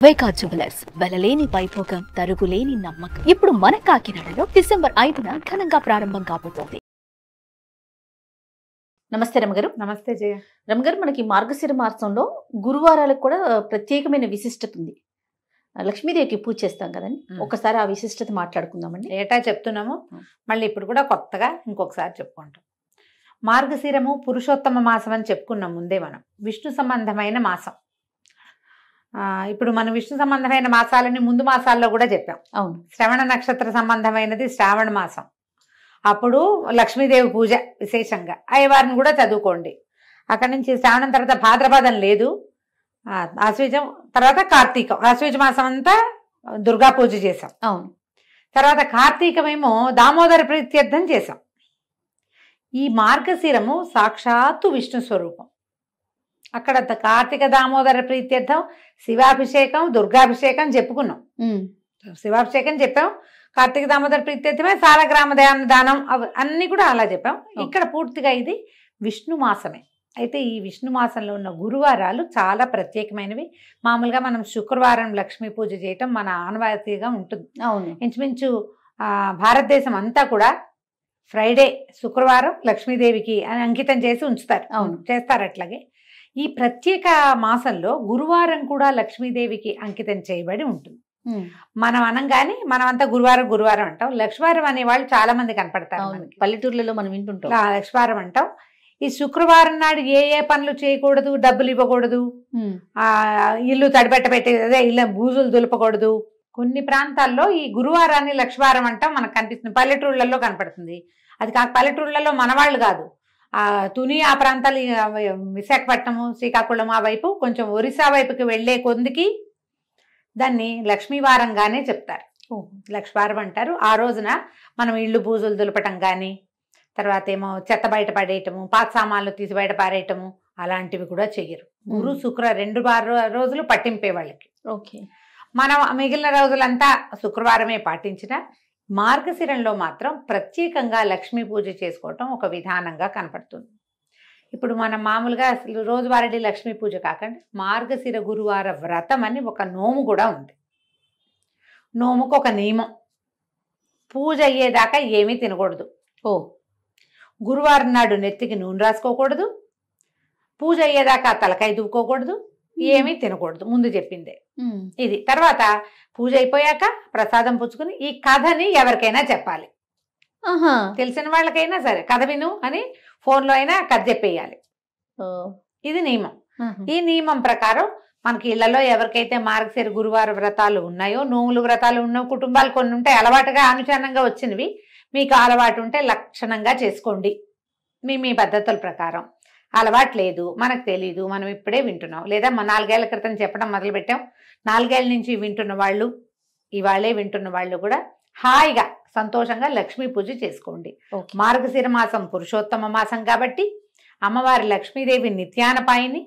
వైకా jewellers వెలలేని Vaibhogam తరుగులేని నమ్మకం. ఇప్పుడు మన కాకినాడలో డిసెంబర్ 5న ఘనంగా ప్రారంభం కాబోతోంది. నమస్తే రమగారు. నమస్తే జయ. రమగారు, మనకి మార్గశిర మాసంలో గురువారాలకు కూడా ప్రత్యేకమైన విశిష్టత ఉంది. లక్ష్మీదేవికి పూజ చేస్తాం కదండి, ఒకసారి ఆ విశిష్టత మాట్లాడుకుందామండి. ఏటా చెప్తున్నాము, మళ్ళీ ఇప్పుడు కూడా కొత్తగా ఇంకొకసారి చెప్పుకుంటాం. మార్గశిరము పురుషోత్తమ మాసం అని చెప్పుకున్నాం ముందే. మనం విష్ణు సంబంధమైన మాసం. ఇప్పుడు మనం విష్ణు సంబంధమైన మాసాలని ముందు మాసాల్లో కూడా చెప్పాం. అవును. శ్రవణ నక్షత్ర సంబంధమైనది శ్రావణ మాసం. అప్పుడు లక్ష్మీదేవి పూజ విశేషంగా అయ్యవారిని కూడా చదువుకోండి. అక్కడి నుంచి శ్రావణం తర్వాత భాద్రపదం లేదు, ఆశ్వీజం తర్వాత కార్తీకం. ఆశ్వీజ మాసం అంతా దుర్గా పూజ చేసాం. అవును. తర్వాత కార్తీకమేమో దామోదర ప్రీత్యర్థం చేసాం. ఈ మార్గశిరము సాక్షాత్తు విష్ణు స్వరూపం. అక్కడ కార్తీక దామోదర ప్రీత్యర్థం శివాభిషేకం దుర్గాభిషేకం చెప్పుకున్నాం. శివాభిషేకం చెప్పాం, కార్తీక దామోదర ప్రీత్యర్థమే సాలగ్రామ దానం అన్ని కూడా అలా చెప్పాం. ఇక్కడ పూర్తిగా ఇది విష్ణు మాసమే. అయితే ఈ విష్ణు మాసంలో ఉన్న గురువారాలు చాలా ప్రత్యేకమైనవి. మామూలుగా మనం శుక్రవారం లక్ష్మీ పూజ చేయటం మన ఆనవాయితీగా ఉంటుంది. అవును. ఇంచుమించు భారతదేశం అంతా కూడా ఫ్రైడే శుక్రవారం లక్ష్మీదేవికి అంకితం చేసి ఉంచుతారు. అవును, చేస్తారు. అట్లాగే ఈ ప్రత్యేక మాసంలో గురువారం కూడా లక్ష్మీదేవికి అంకితం చేయబడి ఉంటుంది. మనం అనంగానే మనం అంతా గురువారం గురువారం అంటాం. లక్ష్మీవారం అనే వాళ్ళు చాలా మంది కనపడతారు. పల్లెటూర్లలో మనం వింటుంటాం లక్ష్మీవారం అంటాం. ఈ శుక్రవారం నాడు ఏ ఏ పనులు చేయకూడదు, డబ్బులు ఇవ్వకూడదు, ఇల్లు తడిబెట్ట పెట్టి అదే ఇల్లు బూజులు దులపకూడదు. కొన్ని ప్రాంతాల్లో ఈ గురువారాన్ని లక్ష్మీవారం అంటాం మనకు కనిపిస్తుంది. పల్లెటూళ్ళల్లో కనపడుతుంది. అది కాక పల్లెటూళ్ళల్లో మనవాళ్ళు కాదు, తుని ఆ ప్రాంతాలు, విశాఖపట్నము శ్రీకాకుళం ఆ వైపు కొంచెం ఒరిస్సా వైపుకి వెళ్లే కొందికి దాన్ని లక్ష్మీవారంగానే చెప్తారు. లక్ష్మీవారం అంటారు. ఆ రోజున మనం ఇళ్ళు బూజులు దులపటం కానీ, తర్వాత ఏమో చెత్త బయట పడేయటము, పాత సామాన్లు తీసి బయట పారేయటము అలాంటివి కూడా చెయ్యరు. గురు శుక్ర 2 రోజులు పట్టింపే వాళ్ళకి. ఓకే. మనం మిగిలిన రోజులంతా శుక్రవారమే పాటించిన మార్గశిరంలో మాత్రం ప్రత్యేకంగా లక్ష్మీ పూజ చేసుకోవటం ఒక విధానంగా కనపడుతుంది. ఇప్పుడు మనం మామూలుగా అసలు రోజువారీ లక్ష్మీ పూజ కాకుండా మార్గశిర గురువార వ్రతం అని ఒక నోము కూడా ఉంది. నోముకు ఒక నియమం, పూజ అయ్యేదాకా ఏమీ తినకూడదు. గురువారం నాడు నెత్తికి నూనె రాసుకోకూడదు, పూజ అయ్యేదాకా తలకాయ దువ్వుకోకూడదు, ఏమీ తినకూడదు. ముందు చెప్పిందే ఇది. తర్వాత పూజ అయిపోయాక ప్రసాదం పుచ్చుకుని ఈ కథని ఎవరికైనా చెప్పాలి. తెలిసిన వాళ్ళకైనా సరే కథ విను అని ఫోన్లో అయినా కథ చెప్పేయాలి. ఇది నియమం. ఈ నియమం ప్రకారం మనకి ఇళ్లలో ఎవరికైతే మార్గశిర గురువార వ్రతాలు ఉన్నాయో, నోములు వ్రతాలు ఉన్న కుటుంబాలు కొన్ని ఉంటాయి, అలవాటుగా అనుచరణంగా వచ్చినవి. మీకు అలవాటు ఉంటే లక్షణంగా చేసుకోండి మీ పద్ధతుల ప్రకారం. అలవాటు లేదు, మనకు తెలీదు, మనం ఇప్పుడే వింటున్నాం, లేదా 4 ఏళ్ల క్రితం చెప్పడం మొదలుపెట్టాం, 4 ఏళ్ల నుంచి వింటున్న వాళ్ళు, ఇవాళే వింటున్న వాళ్ళు కూడా హాయిగా సంతోషంగా లక్ష్మీ పూజ చేసుకోండి. మార్గశిర మాసం పురుషోత్తమ మాసం కాబట్టి అమ్మవారి లక్ష్మీదేవి నిత్యానపాయిని,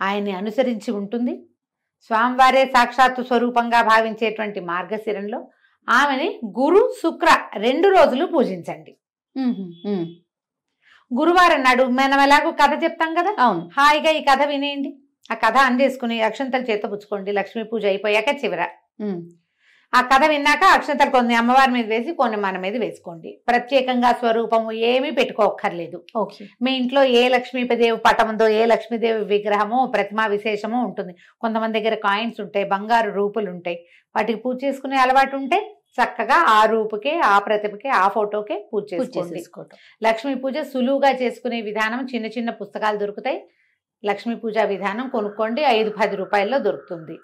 ఆయన్ని అనుసరించి ఉంటుంది. స్వామివారే సాక్షాత్తు స్వరూపంగా భావించేటువంటి మార్గశిరంలో ఆమెని గురు శుక్ర 2 రోజులు పూజించండి. గురువారం నాడు మనం ఎలాగో కథ చెప్తాం కదా, హాయిగా ఈ కథ వినేయండి. ఆ కథ అందేసుకుని అక్షంతలు చేత పుచ్చుకోండి. లక్ష్మీ పూజ అయిపోయాక చివర ఆ కథ విన్నాక అక్షంతలు కొన్ని అమ్మవారి మీద వేసి కొన్ని మన మీద వేసుకోండి. ప్రత్యేకంగా స్వరూపము ఏమీ పెట్టుకోక్కర్లేదు. మీ ఇంట్లో ఏ లక్ష్మీదేవి పటం ఉందో, ఏ లక్ష్మీదేవి విగ్రహమో ప్రతిమా విశేషమో ఉంటుంది. కొంతమంది దగ్గర కాయిన్స్ ఉంటాయి, బంగారు రూపులు ఉంటాయి, వాటికి పూజ చేసుకునే అలవాటు ఉంటే చక్కగా ఆ రూపుకే, ఆ ప్రతిభకే, ఆ ఫోటోకే పూజ చేసుకోండి. లక్ష్మీ పూజ సులువుగా చేసుకునే విధానం చిన్న చిన్న పుస్తకాలు దొరుకుతాయి. లక్ష్మీ పూజ విధానం కొనుక్కోండి, 5-10 రూపాయల్లో దొరుకుతుంది.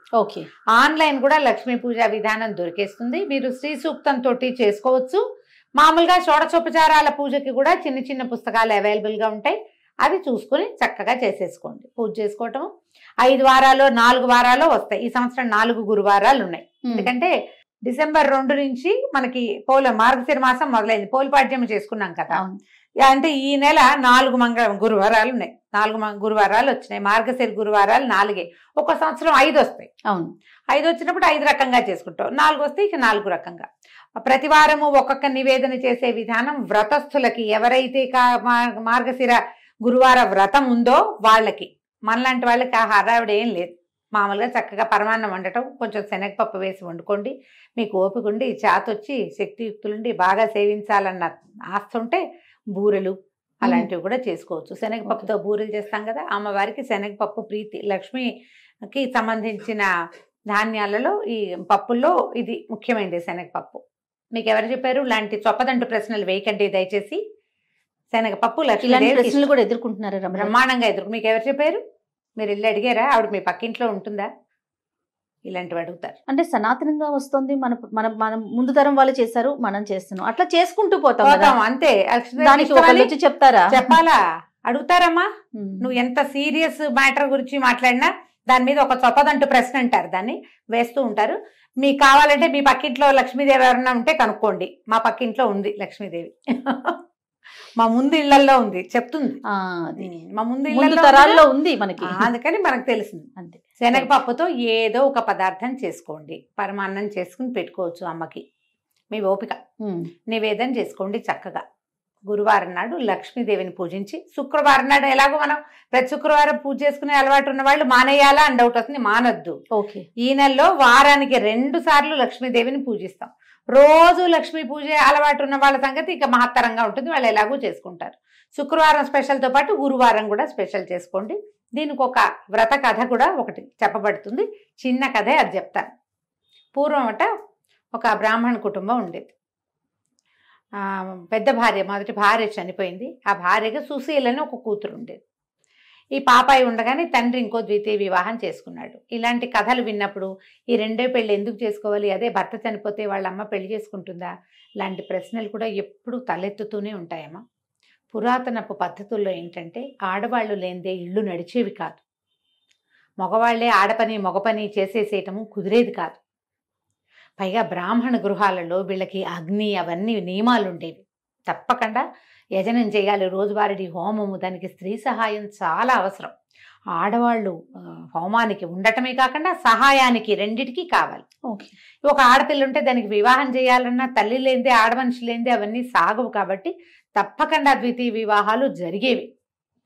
ఆన్లైన్ కూడా లక్ష్మీ పూజ విధానం దొరికేస్తుంది. మీరు శ్రీ సూక్తంతో చేసుకోవచ్చు. మామూలుగా షోడశోపచారాల పూజకి కూడా చిన్న చిన్న పుస్తకాలు అవైలబుల్గా ఉంటాయి. అవి చూసుకుని చక్కగా చేసేసుకోండి. పూజ చేసుకోవటం 5 వారాలు 4 వారాలు వస్తాయి. ఈ సంవత్సరం 4 గురువారాలు ఉన్నాయి. ఎందుకంటే డిసెంబర్ 2 నుంచి మనకి మార్గశిర మాసం మొదలైంది. పోలిపాడ్యం చేసుకున్నాం కదా, అంటే ఈ నెల 4 గురువారాలు ఉన్నాయి. 4 గురువారాలు వచ్చినాయి. మార్గశిర గురువారాలు 4. ఒక సంవత్సరం 5 వస్తాయి. 5 వచ్చినప్పుడు 5 రకంగా చేసుకుంటాం. 4 వస్తే ఇక 4 రకంగా. ప్రతి వారము ఒక్కొక్క నివేదన చేసే విధానం వ్రతస్థులకి, ఎవరైతే మార్గశిర గురువార వ్రతం ఉందో వాళ్ళకి, మనలాంటి వాళ్ళకి ఆ హడావిడి ఏం లేదు. మామూలుగా చక్కగా పరమాన్నం వండటం, కొంచెం శనగపప్పు వేసి వండుకోండి. మీకు ఓపిక ఉండి చేతొచ్చి శక్తియుక్తులుండి బాగా సేవించాలన్న ఆశ ఉంటే బూరెలు అలాంటివి కూడా చేసుకోవచ్చు. శనగపప్పుతో బూరెలు చేస్తాం కదా, అమ్మవారికి శనగపప్పు ప్రీతి. లక్ష్మికి సంబంధించిన ధాన్యాలలో ఈ పప్పుల్లో ఇది ముఖ్యమైనది శనగపప్పు. మీకు ఎవరు చెప్పారు? ఇలాంటి చొప్పదంటు ప్రశ్నలు వేయకండి దయచేసి. శనగపప్పు లక్ష్మీదేవి ప్రశ్నలు కూడా ఎదుర్కొంటున్నారు రమణ. బ్రహ్మాండంగా మీకు ఎవరు చెప్పారు? మీరు వెళ్ళి అడిగారా? ఆవిడ మీ పక్కింట్లో ఉంటుందా? ఇలాంటివి అడుగుతారు. అంటే సనాతనంగా వస్తుంది, మన మన మనం ముందు తరం వాళ్ళు చేశారు, మనం చేస్తున్నాం, అట్లా చేసుకుంటూ పోతాం కదా. అంతే. దానికి ఒకళ్ళు వచ్చి చెప్తారా? చెప్పాలా? అడుగుతారమ్మా. నువ్వు ఎంత సీరియస్ మ్యాటర్ గురించి మాట్లాడినా దాని మీద ఒక చొప్పదంటు ప్రశ్న అంటారు, దాన్ని వేస్తూ ఉంటారు. మీకు కావాలంటే మీ పక్కింట్లో లక్ష్మీదేవి ఎవరన్నా ఉంటే కనుక్కోండి. మా పక్కింట్లో ఉంది లక్ష్మీదేవి. మా ముందు ఇళ్లలో ఉంది, చెప్తుంది. మా ముందు తరాల్లో ఉంది మనకి, అందుకని మనకు తెలిసింది. అంతే. శనగపప్పుతో ఏదో ఒక పదార్థం చేసుకోండి. పరమాన్నం చేసుకుని పెట్టుకోవచ్చు అమ్మకి, మీ ఓపిక. నివేదన చేసుకోండి చక్కగా. గురువారం నాడు లక్ష్మీదేవిని పూజించి, శుక్రవారం నాడు ఎలాగో మనం ప్రతి శుక్రవారం పూజ చేసుకునే అలవాటు ఉన్న వాళ్ళు మానేయాలా అని డౌట్ వస్తుంది. మానొద్దు. ఈ నెలలో వారానికి 2 సార్లు లక్ష్మీదేవిని పూజిస్తాం. రోజు లక్ష్మీ పూజ అలవాటు ఉన్న వాళ్ళ సంగతి ఇక మహత్తరంగా ఉంటుంది, వాళ్ళు ఎలాగూ చేసుకుంటారు. శుక్రవారం స్పెషల్తో పాటు గురువారం కూడా స్పెషల్ చేసుకోండి. దీనికి ఒక వ్రత కథ కూడా ఒకటి చెప్పబడుతుంది, చిన్న కథే, అది చెప్తాను. పూర్వం ఒక బ్రాహ్మణ కుటుంబం ఉండేది. పెద్ద భార్య, మొదటి భార్య చనిపోయింది. ఆ భార్యగా సుశీలని ఒక కూతురు ఉండేది. ఈ పాపాయి ఉండగానే తండ్రి ఇంకో ద్వితీయ వివాహం చేసుకున్నాడు. ఇలాంటి కథలు విన్నప్పుడు ఈ రెండో పెళ్ళి ఎందుకు చేసుకోవాలి, అదే భర్త చనిపోతే వాళ్ళ అమ్మ పెళ్లి చేసుకుంటుందా, ఇలాంటి ప్రశ్నలు కూడా ఎప్పుడూ తలెత్తుతూనే ఉంటాయమ్మా. పురాతనపు పద్ధతుల్లో ఏంటంటే ఆడవాళ్ళు లేనిదే ఇళ్ళు నడిచేవి కాదు. మగవాళ్లే ఆడపని మగ పని చేసేసేయటము కుదిరేది కాదు. పైగా బ్రాహ్మణ గృహాలలో వీళ్ళకి అగ్ని అవన్నీ నియమాలు ఉండేవి. తప్పకుండా యజనం చేయాలి, రోజువారీ హోమము, దానికి స్త్రీ సహాయం చాలా అవసరం. ఆడవాళ్ళు హోమానికి ఉండటమే కాకుండా సహాయానికి రెండిటికి కావాలి. ఒక ఆడపిల్ల ఉంటే దానికి వివాహం చేయాలన్నా తల్లి లేనిదే, ఆడమనిషి లేనిదే అవన్నీ సాగవు. కాబట్టి తప్పకుండా ద్వితీయ వివాహాలు జరిగేవి.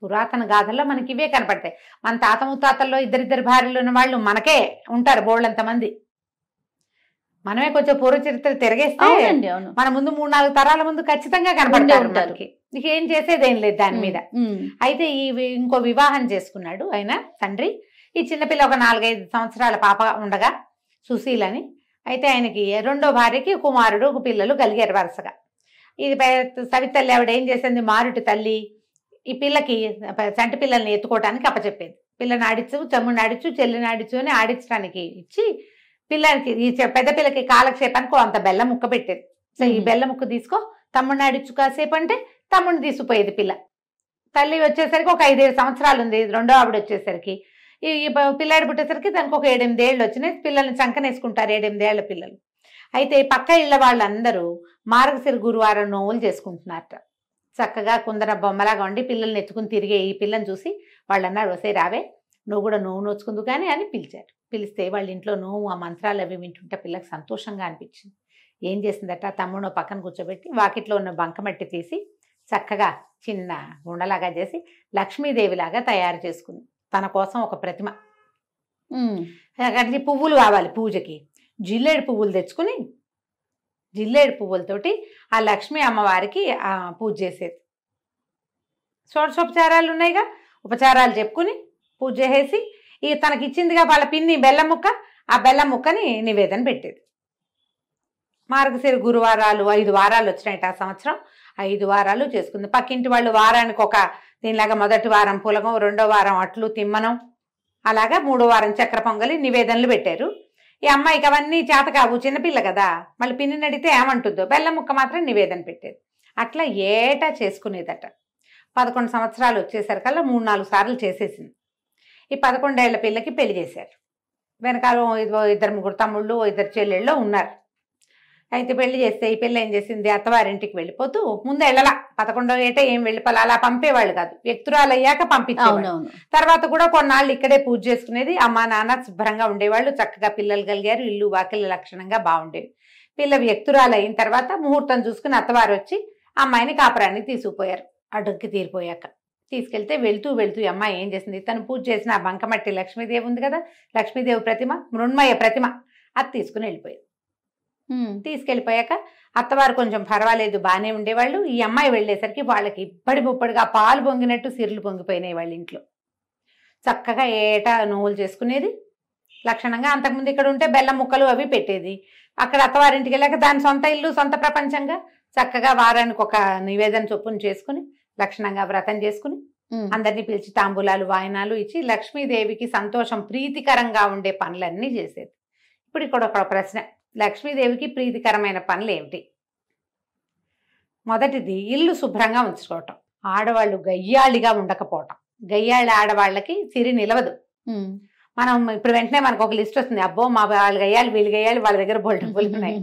పురాతన గాథల్లో మనకి ఇవే కనపడతాయి. మన తాత ముత్తాతల్లో ఇద్దరిద్దరు భార్యలు ఉన్న వాళ్ళు మనకే ఉంటారు బోళ్ళంతమంది. మనమే కొంచెం పూర్వ చరిత్ర తిరగేస్తే మన ముందు 3-4 తరాల ముందు ఖచ్చితంగా కనపడతారు. ఇక ఏం చేసేదేం లేదు దాని మీద. అయితే ఇంకో వివాహం చేసుకున్నాడు ఆయన తండ్రి. ఈ చిన్నపిల్ల ఒక 4-5 సంవత్సరాల పాప ఉండగా సుశీలని. అయితే ఆయనకి రెండో భార్యకి కుమారుడు పిల్లలు కలిగారు వరుసగా. ఇది సవితల్లి ఆవిడ ఏం చేసింది, మారుటి తల్లి ఈ పిల్లకి చంటి పిల్లల్ని ఎత్తుకోవటానికి అప్పచెప్పేది. పిల్లని ఆడించు, తమ్ముడిని ఆడించు, చెల్లిని ఆడించు అని ఆడించడానికి ఇచ్చి పిల్లలకి ఈ పెద్ద పిల్లకి కాలక్షేపానికి అంత బెల్లం ముక్క పెట్టేది. సో ఈ బెల్లం ముక్క తీసుకో, తమ్ముడిని ఆడించు కాసేపు అంటే తమ్ముడిని తీసుకుపోయేది పిల్ల. తల్లి వచ్చేసరికి ఒక 5-7 సంవత్సరాలు ఉంది. రెండో ఆవిడ వచ్చేసరికి ఈ పిల్లాడి పుట్టేసరికి దానికి ఒక 7-8 ఏళ్ళు వచ్చినాయి. పిల్లల్ని చంకనేసుకుంటారు 7-8 ఏళ్ల పిల్లలు. అయితే పక్క ఇళ్ల వాళ్ళందరూ మార్గశిర గురువారం నోవులు చేసుకుంటున్నారట. చక్కగా కుందర బొమ్మలాగా ఉండి పిల్లల్ని ఎత్తుకుని తిరిగే ఈ పిల్లని చూసి వాళ్ళు అన్నారు, వసే రావే నువ్వు కూడా నోవు నోచుకుందు కానీ అని పిలిచారు. పిలిస్తే వాళ్ళ ఇంట్లో నోవు ఆ మంత్రాలు అవి వింటుంటే పిల్లకి సంతోషంగా అనిపించింది. ఏం చేసిందట, తమ్ముడు పక్కన కూర్చోబెట్టి వాకిట్లో ఉన్న బంకమట్టి తీసి చక్కగా చిన్న గుండలాగా చేసి లక్ష్మీదేవిలాగా తయారు చేసుకుంది. తన కోసం ఒక ప్రతిమ. అట్లా పువ్వులు కావాలి పూజకి. జిల్లేడు పువ్వులు తెచ్చుకుని జిల్లేడు పువ్వులతోటి ఆ లక్ష్మీ అమ్మవారికి పూజ చేసేది. షోడశోపచారాలు ఉన్నాయిగా, ఉపచారాలు చెప్పుకుని పూజ చేసేసి ఈ తనకి ఇచ్చిందిగా వాళ్ళ పిన్ని బెల్లం ముక్క, ఆ బెల్లం ముక్కని నివేదన పెట్టేది. మార్గశిర గురువారాలు 5 వారాలు వచ్చినాయి ఆ సంవత్సరం. 5 వారాలు చేసుకుంది. పక్కింటి వాళ్ళు వారానికి ఒక దీనిలాగా మొదటి వారం పులగం, రెండో వారం అట్లు తిమ్మనం, అలాగా 3వ వారం చక్కెర పొంగలి నివేదనలు పెట్టారు. ఈ అమ్మాయికి అవన్నీ చేత కావు, చిన్నపిల్ల కదా, మళ్ళీ పిన్నిని అడిగితే ఏమంటుందో, బెల్లం ముక్క మాత్రం నివేదన పెట్టేది. అట్లా ఏటా చేసుకునేదట. 11 సంవత్సరాలు వచ్చేసరికల్లా 3-4 సార్లు చేసేసింది. ఈ 11 ఏళ్ల పిల్లకి పెళ్లి చేశారు. వెనకాల 2-3 తమ్ముళ్ళు 2 చెల్లెళ్ళు ఉన్నారు. అయితే పెళ్లి చేస్తే ఈ పిల్ల ఏం చేసింది, అత్తవారింటికి వెళ్ళిపోతూ ముందు వెళ్ళలా. 11వ ఏట ఏం వెళ్ళిపోలే, అలా పంపేవాళ్ళు కాదు, వ్యక్తురాలు అయ్యాక పంపించేవాళ్ళు. తర్వాత కూడా కొన్నాళ్ళు ఇక్కడే పూజ చేసుకునేది. అమ్మా నాన్న శుభ్రంగా ఉండేవాళ్ళు, చక్కగా పిల్లలు కలిగారు, ఇల్లు వాకిళ్ళ లక్షణంగా బాగుండేవి. పిల్ల వ్యక్తురాలు అయిన తర్వాత ముహూర్తం చూసుకుని అత్తవారు వచ్చి అమ్మాయిని కాపురానికి తీసుకుపోయారు అడ్డుకి తీరిపోయాక. తీసుకెళ్తే వెళ్తూ వెళ్తూ ఈ అమ్మాయి ఏం చేసింది, తను పూజ చేసిన ఆ బంకమట్టి లక్ష్మీదేవి ఉంది కదా, లక్ష్మీదేవి ప్రతిమ, మృణ్మయ ప్రతిమ, అది తీసుకుని వెళ్ళిపోయింది. తీసుకెళ్ళిపోయాక అత్తవారు కొంచెం పర్వాలేదు బాగానే ఉండేవాళ్ళు. ఈ అమ్మాయి వెళ్ళేసరికి వాళ్ళకి ఇప్పటి ముప్పటిగా పాలు పొంగినట్టు సిరులు పొంగిపోయినాయి వాళ్ళ ఇంట్లో. చక్కగా ఏటా నోవులు చేసుకునేది లక్షణంగా. అంతకుముందు ఇక్కడ ఉంటే బెల్లం ముక్కలు అవి పెట్టేది. అక్కడ అత్తవారింటికి వెళ్ళాక దాని సొంత ఇల్లు, సొంత ప్రపంచంగా చక్కగా వారానికి ఒక నివేదన చొప్పున చేసుకుని లక్షణంగా వ్రతం చేసుకుని అందరినీ పిలిచి తాంబూలాలు వాయినాలు ఇచ్చి లక్ష్మీదేవికి సంతోషం ప్రీతికరంగా ఉండే పనులన్నీ చేసేది. ఇప్పుడు ఇక్కడ ఒక ప్రశ్న, లక్ష్మీదేవికి ప్రీతికరమైన పనులు ఏమిటి? మొదటిది ఇల్లు శుభ్రంగా ఉంచుకోవటం, ఆడవాళ్ళు గయ్యాళిగా ఉండకపోవటం. గయ్యాళి ఆడవాళ్ళకి సిరి నిలవదు. మనం ఇప్పుడు వెంటనే మనకు ఒక లిస్ట్ వస్తుంది, అబ్బో మా వాళ్ళు గయ్యాలి వీళ్ళు గయ్యాలి వాళ్ళ దగ్గర బోల్ డబ్బులు ఉన్నాయి.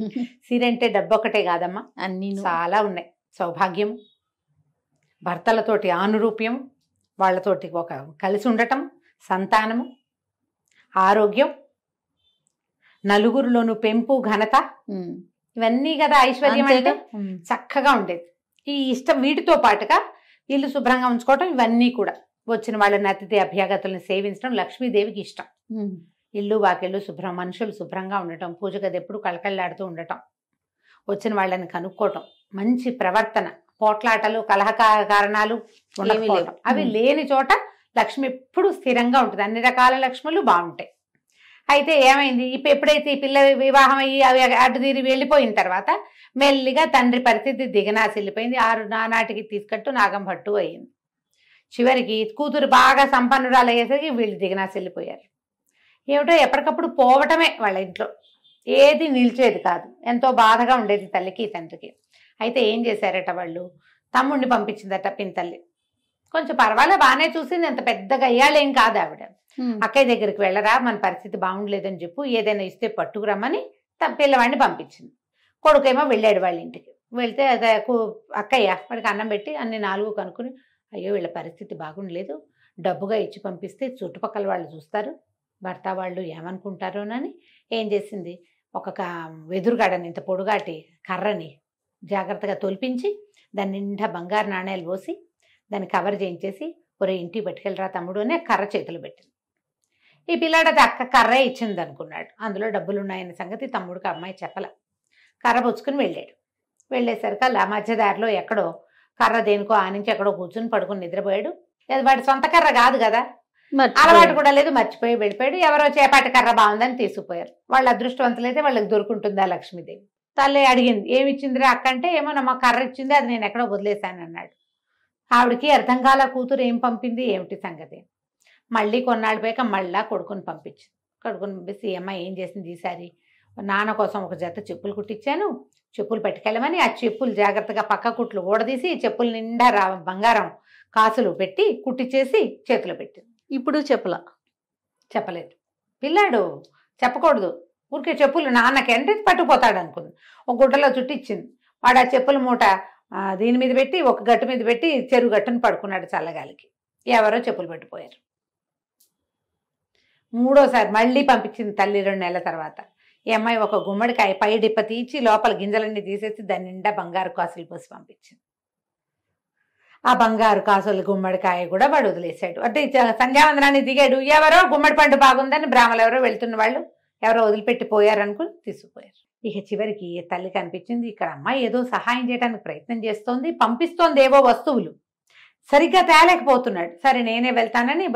సిరి అంటే డబ్బు ఒకటే కాదమ్మా, అన్ని చాలా ఉన్నాయి. సౌభాగ్యం, భర్తలతోటి ఆనురూప్యం, వాళ్ళతోటి ఒక కలిసి ఉండటం, సంతానము, ఆరోగ్యం, నలుగురిలోనూ పెంపు, ఘనత, ఇవన్నీ కదా ఐశ్వర్యం అంటే. చక్కగా ఉండేది. ఈ ఇష్టం వీటితో పాటుగా ఇల్లు శుభ్రంగా ఉంచుకోవటం, ఇవన్నీ కూడా వచ్చిన వాళ్ళని అతిథి అభ్యాగతులను సేవించడం లక్ష్మీదేవికి ఇష్టం. ఇల్లు వాకిళ్ళు శుభ్రం, మనుషులు శుభ్రంగా ఉండటం, పూజ గది ఎప్పుడు కళకళలాడుతూ ఉండటం, వచ్చిన వాళ్ళని కనుక్కోవటం, మంచి ప్రవర్తన, పోట్లాటలు కలహ కారణాలు ఉండకపోవటం, అవి లేని చోట లక్ష్మి ఎప్పుడు స్థిరంగా ఉంటుంది. అన్ని రకాల లక్ష్ములు బాగుంటాయి. అయితే ఏమైంది, ఎప్పుడైతే ఈ పిల్ల వివాహం అయ్యి అవి అటు తీరి వెళ్ళిపోయిన తర్వాత మెల్లిగా తండ్రి పరిస్థితి దిగనాసిల్లిపోయింది. నానాటికి తీసుకట్టు నాగం భట్టు అయ్యింది. చివరికి కూతురు బాగా సంపన్నురాలు అయ్యేసరికి వీళ్ళు దిగనాసిల్లిపోయారు. ఏమిటో ఎప్పటికప్పుడు పోవటమే వాళ్ళ ఇంట్లో, ఏది నిలిచేది కాదు. ఎంతో బాధగా ఉండేది తల్లికి తండ్రికి. అయితే ఏం చేశారట వాళ్ళు, తమ్ముడిని పంపించిందట పినతల్లి. కొంచెం పర్వాలే బాగానే చూసింది, ఎంత పెద్దగా అయ్యాలేం కాదు ఆవిడ. అక్కయ్య దగ్గరికి వెళ్ళరా, మన పరిస్థితి బాగుండలేదని చెప్పు, ఏదైనా ఇస్తే పట్టుకురమ్మని పిల్లవాడిని పంపించింది. కొడుకేమో వెళ్ళాడు వాళ్ళ ఇంటికి. వెళ్తే అదే అక్కయ్య వాడికి అన్నం పెట్టి అన్ని 4 కనుక్కుని, అయ్యో వీళ్ళ పరిస్థితి బాగుండలేదు, డబ్బుగా ఇచ్చి పంపిస్తే చుట్టుపక్కల వాళ్ళు చూస్తారు, భర్త వాళ్ళు ఏమనుకుంటారోనని ఏం చేసింది, ఒక వెదురుగాడని ఇంత పొడుగాటి కర్రని జాగ్రత్తగా తొలిపించి దాని నిండా బంగారు నాణేలు పోసి దాన్ని కవర్ చేయించేసి, ఒరే ఇంటికి పట్టుకెళ్ళరా తమ్ముడు అని కర్ర చేతులు పెట్టింది. ఈ పిల్లాడు అది అక్క కర్రే ఇచ్చింది అనుకున్నాడు, అందులో డబ్బులు ఉన్నాయన్న సంగతి తమ్ముడికి అమ్మాయి చెప్పల. కర్ర పుచ్చుకుని వెళ్ళాడు. వెళ్ళేసరికి అలా మధ్యదారిలో ఎక్కడో కర్ర దేనికో ఆనించి ఎక్కడో కూర్చుని పడుకుని నిద్రపోయాడు. వాడి సొంత కర్ర కాదు కదా, అలవాటు కూడా లేదు, మర్చిపోయి వెళ్ళిపోయాడు. ఎవరో చేపాటి కర్ర బాగుందని తీసుకుపోయారు. వాళ్ళ అదృష్టవంతులైతే వాళ్ళకి దొరుకుంటుందా లక్ష్మీదేవి. తల్లి అడిగింది, ఏమి ఇచ్చిందిరా అక్క అంటే, ఏమో నమ్మ కర్ర ఇచ్చింది, అది నేను ఎక్కడో వదిలేశాను అన్నాడు. ఆవిడకి అర్థం కాల, కూతురు ఏం పంపింది ఏమిటి సంగతి. మళ్ళీ కొన్నాళ్ళు పోయాక మళ్ళా కొడుకుని పంపించింది. కొడుకుని పంపిస్తే ఈ అమ్మాయి ఏం చేసింది, ఈసారి నాన్న కోసం ఒక జత చెప్పులు కుట్టించాను, చెప్పులు పట్టుకెళ్ళమని ఆ చెప్పులు జాగ్రత్తగా పక్క కుట్లు ఊడదీసి చెప్పులు నిండా బంగారం కాసులు పెట్టి కుట్టించేసి చేతిలో పెట్టింది. ఇప్పుడు చెప్పలేదు. పిల్లాడు చెప్పకూడదు, ఊరికే చెప్పులు నాన్నకి అంటే పట్టుకుపోతాడు అనుకుంది. ఒక గుడ్డలో చుట్టిచ్చింది. వాడు ఆ చెప్పుల మూట దీని మీద పెట్టి ఒక గట్టు మీద పెట్టి చెరువు గట్టును పడుకున్నాడు చల్లగాలికి. ఎవరో చెప్పులు పట్టిపోయారు. 3వసారి మళ్ళీ పంపించింది తల్లి 2 నెలల తర్వాత. ఈ అమ్మాయి ఒక గుమ్మడికాయ పై డిప్ప తీసి లోపల గింజలన్నీ తీసేసి దాని నిండా బంగారు కాసులు పోసి పంపించింది. ఆ బంగారు కాసులు గుమ్మడికాయ కూడా వాడు వదిలేశాడు. అంటే సంధ్యావందనాన్ని దిగాడు, ఎవరో గుమ్మడి పండు బాగుందని బ్రాహ్మలు ఎవరో వెళ్తున్న వాళ్ళు ఎవరో వదిలిపెట్టి పోయారనుకుని తీసుకుపోయారు. ఇక చివరికి తల్లికి అనిపించింది, ఇక్కడ అమ్మాయి ఏదో సహాయం చేయడానికి ప్రయత్నం చేస్తోంది, పంపిస్తోంది ఏవో వస్తువులు, సరిగ్గా తేలేకపోతున్నాడు. సరే నేనే వెళ్తానని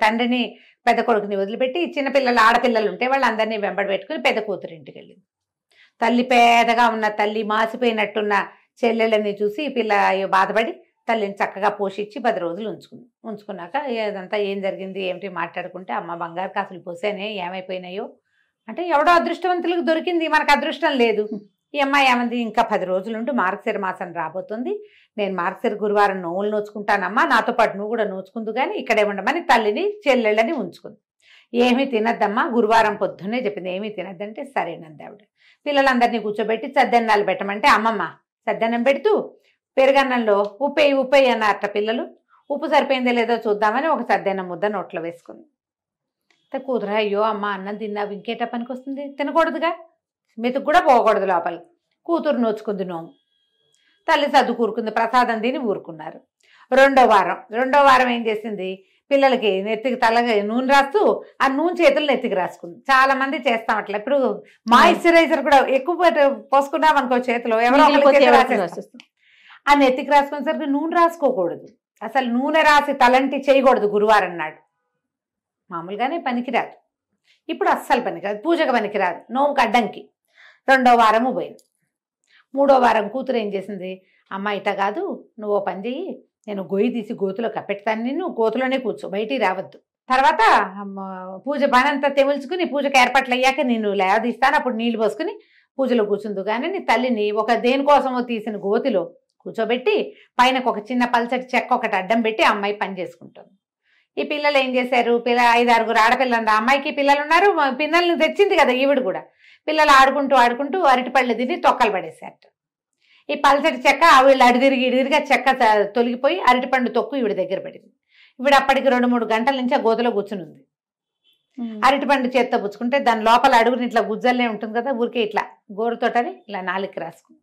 తండ్రిని పెద్ద కొడుకుని వదిలిపెట్టి చిన్నపిల్లలు ఆడపిల్లలు ఉంటే వాళ్ళందరినీ వెంబడి పెట్టుకుని పెద్ద కూతురు ఇంటికి వెళ్ళింది. తల్లి పేదగా ఉన్న తల్లి మాసిపోయినట్టున్న చెల్లెళ్ళని చూసి పిల్ల అయ్యో బాధపడి తల్లిని చక్కగా పోషించి 10 రోజులు ఉంచుకున్నాక ఇదంతా ఏం జరిగింది ఏమిటి మాట్లాడుకుంటే, అమ్మ బంగారు కాసులు పోసానే ఏమైపోయినాయో అంటే, ఎవడో అదృష్టవంతులకు దొరికింది, మనకు అదృష్టం లేదు. ఈ అమ్మాయి ఏమంది, ఇంకా 10 రోజులుంటూ మార్గశిర మాసం రాబోతుంది, నేను మార్గశిర గురువారం నోవులు నోచుకుంటానమ్మా, నాతో పాటు నువ్వు కూడా నోచుకుందు కానీ ఇక్కడే ఉండమని తల్లిని చెల్లెళ్ళని ఉంచుకుంది. ఏమీ తినద్దమ్మా, గురువారం పొద్దున్నే చెప్పింది, ఏమీ తినద్దంటే సరేనంది ఆవిడ. పిల్లలందరినీ కూర్చోబెట్టి సద్దెన్నాలు పెట్టమంటే, అమ్మమ్మ సద్దన్నం పెడుతూ పెరుగన్నంలో ఉప్పేయి అన్నారట పిల్లలు. ఉప్పు సరిపోయిందో లేదో చూద్దామని ఒక సద్దన్నం ముద్ద నోట్లో వేసుకుంది. కూతురు, అయ్యో అమ్మ అన్నం తిన్నావు ఇంకేట పనికి వస్తుంది, తినకూడదుగా, మెతుకు కూడా పోకూడదు లోపలికి. కూతురు నోచుకుంది నోము. తల్లి సర్దు కూరుకుంది, ప్రసాదం తిని ఊరుకున్నారు. రెండో వారం ఏం చేసింది, పిల్లలకి నెత్తికి తలగా నూనె రాస్తూ ఆ నూనె చేతులు నెత్తికి రాసుకుంది. చాలా మంది చేస్తాం అట్లా. ఇప్పుడు మాయిశ్చరైజర్ కూడా ఎక్కువ పోసుకున్నాం అనుకో చేతిలో, ఎవరో రాసేస్తాం. ఆ నెత్తికి రాసుకునేసరికి నూనె రాసుకోకూడదు, అసలు నూనె రాసి తలంటి చేయకూడదు గురువారం నాడు. మామూలుగానే పనికిరాదు, ఇప్పుడు అస్సలు పనికిరాదు, పూజకు పనికిరాదు, నోముకు అడ్డంకి. 2వ వారము పోయింది. 3వ వారం కూతురు ఏం చేసింది, అమ్మ ఇట కాదు, నువ్వు పని చెయ్యి, నేను గొయ్యి తీసి గోతులో కప్పెడతాను, నిన్ను గోతులోనే కూర్చో, బయటికి రావద్దు. తర్వాత పూజ పనంతా తెముల్చుకుని పూజకు ఏర్పాట్లు అయ్యాక నేను లేవదీస్తాను, అప్పుడు నీళ్లు పోసుకుని పూజలో కూర్చుందు. కానీ నీ తల్లిని ఒక దేనికోసమో తీసిన గోతిలో కూర్చోబెట్టి పైన ఒక చిన్న పల్చటి చెక్క ఒకటి అడ్డం పెట్టి అమ్మాయి పని చేసుకుంటుంది. ఈ పిల్లలు ఏం చేశారు, 5-6 ఆడపిల్లలు, ఆ అమ్మాయికి పిల్లలు ఉన్నారు, పిల్లల్ని తెచ్చింది కదా ఈవిడ కూడా. పిల్లలు ఆడుకుంటూ అరటిపళ్ళు తిని తొక్కలు పడేశారు. ఈ పల్చటి చెక్క వీళ్ళు ఇడిదిరిగా చెక్క తొలగిపోయి అరటిపండు తొక్కు ఈవిడ దగ్గర పడింది. ఈవిడ అప్పటికి 2-3 గంటల నుంచి ఆ గోతలో కూర్చుని ఉంది. అరటిపండు చేత్తో పుచ్చుకుంటే దాని లోపల అడుగుని ఇట్లా గుజ్జల్లే ఉంటుంది కదా, ఊరికే ఇట్లా గోరుతోటని ఇలా నాలుగుకి రాసుకుంది.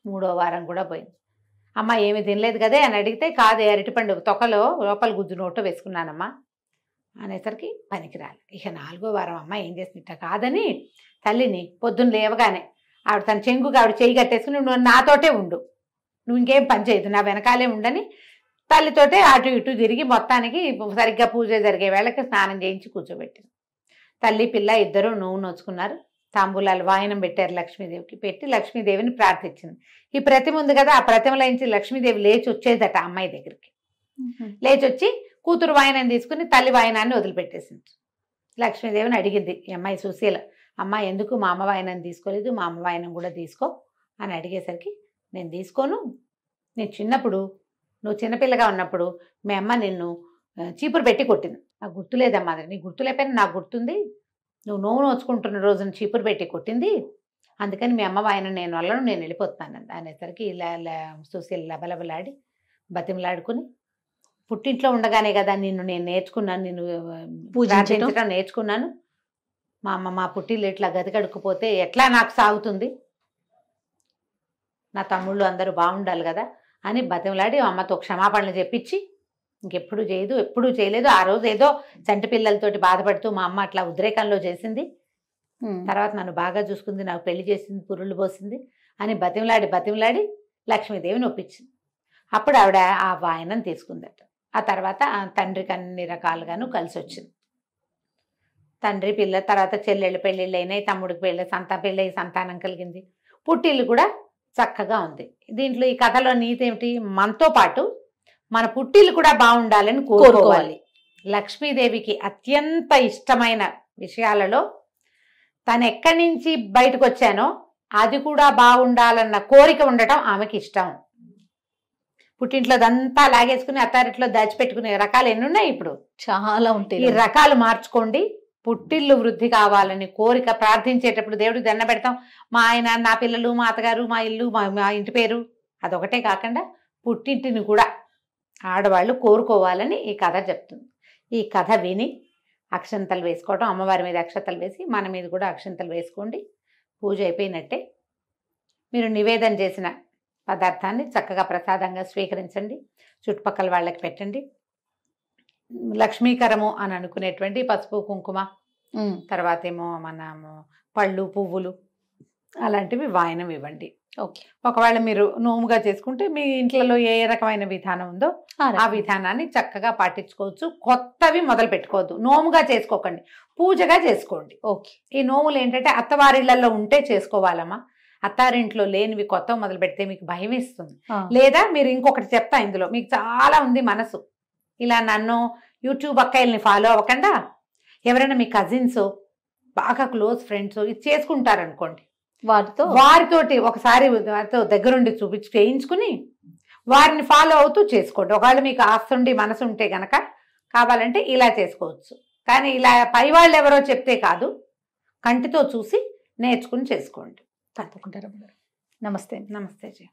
3వ వారం కూడా పోయింది. అమ్మ ఏమి తినలేదు కదే అని అడిగితే, కాదే అరటిపండు తొక్కలో లోపల గుజ్జు నోట్లో వేసుకున్నానమ్మా అనేసరికి పనికిరాలి. ఇక 4వ వారం అమ్మ ఏం చేసిందిట కాదని తల్లిని పొద్దున్న లేవగానే ఆవిడ తన చెంగుగా ఆవిడ చేయి కట్టేసుకుని, నువ్వు నాతోటే ఉండు, నువ్వు ఇంకేం పని చేయదు, నా వెనకాలే ఉండని తల్లితోటే అటు ఇటు తిరిగి మొత్తానికి సరిగ్గా పూజ జరిగే వేళకి స్నానం చేయించి కూర్చోబెట్టింది. తల్లి పిల్ల ఇద్దరు నూనె నోచుకున్నారు. తాంబూలాలు వాయనం పెట్టారు లక్ష్మీదేవికి. పెట్టి లక్ష్మీదేవిని ప్రార్థించింది. ఈ ప్రతిమ ఉంది కదా, ఆ ప్రతిమలోంచి లక్ష్మీదేవి లేచి వచ్చేదట అమ్మాయి దగ్గరికి. లేచి వచ్చి కూతురు వాయనం తీసుకుని తల్లి వాయనాన్ని వదిలిపెట్టేసింది. లక్ష్మీదేవిని అడిగింది ఈ అమ్మాయి సుశీల, అమ్మ ఎందుకు మా అమ్మ వాయనం తీసుకోలేదు, మా అమ్మ వాయనం కూడా తీసుకో అని అడిగేసరికి, నేను తీసుకోను, నేను చిన్నప్పుడు నువ్వు చిన్నపిల్లగా ఉన్నప్పుడు మీ అమ్మ నిన్ను చీపురు పెట్టి కొట్టింది, నాకు గుర్తులేదమ్మా, అది నీకు గుర్తులేకపోయినా నాకు గుర్తుంది, నువ్వు నోవు నోచుకుంటున్న రోజున చీపురు పెట్టి కొట్టింది, అందుకని మీ అమ్మ వాయనం నేను వల్లను, నేను వెళ్ళిపోతున్నాను అనేసరికి ఇలా సుశీల లబలబలాడి బతిమలాడుకుని, పుట్టింట్లో ఉండగానే కదా నిన్ను నేను నేర్చుకున్నాను, నిన్ను పూజించడం నేర్చుకున్నాను, మా అమ్మ మా పుట్టిల్లు ఇట్లా గది కడుక్కుపోతే ఎట్లా నాకు సాగుతుంది, నా తమ్ముళ్ళు అందరూ బాగుండాలి కదా అని బతిమలాడి అమ్మతో క్షమాపణలు చెప్పించి ఇంకెప్పుడు చేయదు, ఎప్పుడూ చేయలేదు. ఆ రోజు ఏదో చంటి పిల్లలతోటి బాధపడుతూ మా అమ్మ అట్లా ఉద్రేకంలో చేసింది, తర్వాత నన్ను బాగా చూసుకుంది, నాకు పెళ్లి చేసింది, పురుళ్ళు పోసింది అని బతిమలాడి లక్ష్మీదేవిని ఒప్పించింది. అప్పుడు ఆవిడ ఆ వాయనం తీసుకుందట. ఆ తర్వాత తండ్రికి అన్ని రకాలుగాను కలిసి వచ్చింది. తండ్రి పిల్ల తర్వాత చెల్లెళ్ళు పెళ్ళిళ్ళు అయినాయి, తమ్ముడికి పెళ్ళి సంతానం కలిగింది, పుట్టిల్లు కూడా చక్కగా ఉంది. దీంట్లో ఈ కథలో నీతి ఏమిటి, మనతో పాటు మన పుట్టిల్లు కూడా బాగుండాలని కోరుకోవాలి. లక్ష్మీదేవికి అత్యంత ఇష్టమైన విషయాలలో తను ఎక్కడి నుంచి బయటకు వచ్చానో అది కూడా బాగుండాలన్న కోరిక ఉండటం ఆమెకి ఇష్టం. పుట్టింట్లో అదంతా లాగేసుకుని అత్తారింట్లో దాచిపెట్టుకునే రకాలు ఎన్ని ఉన్నాయి, ఇప్పుడు చాలా ఉంటాయి. ఈ రకాలు మార్చుకోండి. పుట్టిల్లు వృద్ధి కావాలని కోరిక ప్రార్థించేటప్పుడు దేవుడికి దండ పెడతాం, మా ఆయన, నా పిల్లలు, మా అత్తగారు, మా ఇల్లు, మా ఇంటి పేరు, అదొకటే కాకుండా పుట్టింటిని కూడా ఆడవాళ్ళు కోరుకోవాలని ఈ కథ చెప్తుంది. ఈ కథ విని అక్షంతలు వేసుకోవటం, అమ్మవారి మీద అక్షంతలు వేసి మన మీద కూడా అక్షంతలు వేసుకోండి. పూజ అయిపోయినట్టే. మీరు నివేదన చేసిన పదార్థాన్ని చక్కగా ప్రసాదంగా స్వీకరించండి, చుట్టుపక్కల వాళ్ళకి పెట్టండి. లక్ష్మీకరము అని అనుకునేటువంటి పసుపు కుంకుమ, తర్వాత ఏమో మనము పళ్ళు పువ్వులు అలాంటివి వాయనం ఇవ్వండి. ఓకే. ఒకవేళ మీరు నోముగా చేసుకుంటే మీ ఇంట్లో ఏ రకమైన విధానం ఉందో ఆ విధానాన్ని చక్కగా పాటించుకోవచ్చు. కొత్తవి మొదలు పెట్టుకోవద్దు, నోముగా చేసుకోకండి, పూజగా చేసుకోండి. ఓకే. ఈ నోములు ఏంటంటే అత్తవారిళ్లలో ఉంటే చేసుకోవాలమ్మా, అత్తారింట్లో లేనివి కొత్త మొదలు పెడితే మీకు భయం వేస్తుంది. లేదా మీరు ఇంకొకటి చెప్తా, ఇందులో మీకు చాలా ఉంది మనసు, ఇలా నన్ను యూట్యూబ్ అక్కయ్యల్ని ఫాలో అవ్వకుండా ఎవరైనా మీ కజిన్స్ బాగా క్లోజ్ ఫ్రెండ్స్ ఇది చేసుకుంటారనుకోండి, వారితోటి ఒకసారి వారితో దగ్గరుండి చేయించుకుని వారిని ఫాలో అవుతూ చేసుకోండి. ఒకవేళ మీకు ఆస్తుండి మనసు ఉంటే గనక కావాలంటే ఇలా చేసుకోవచ్చు. కానీ ఇలా పై వాళ్ళు ఎవరో చెప్తే కాదు, కంటితో చూసి నేర్చుకుని చేసుకోండి. తప్పకుండా. నమస్తే. నమస్తే జీ.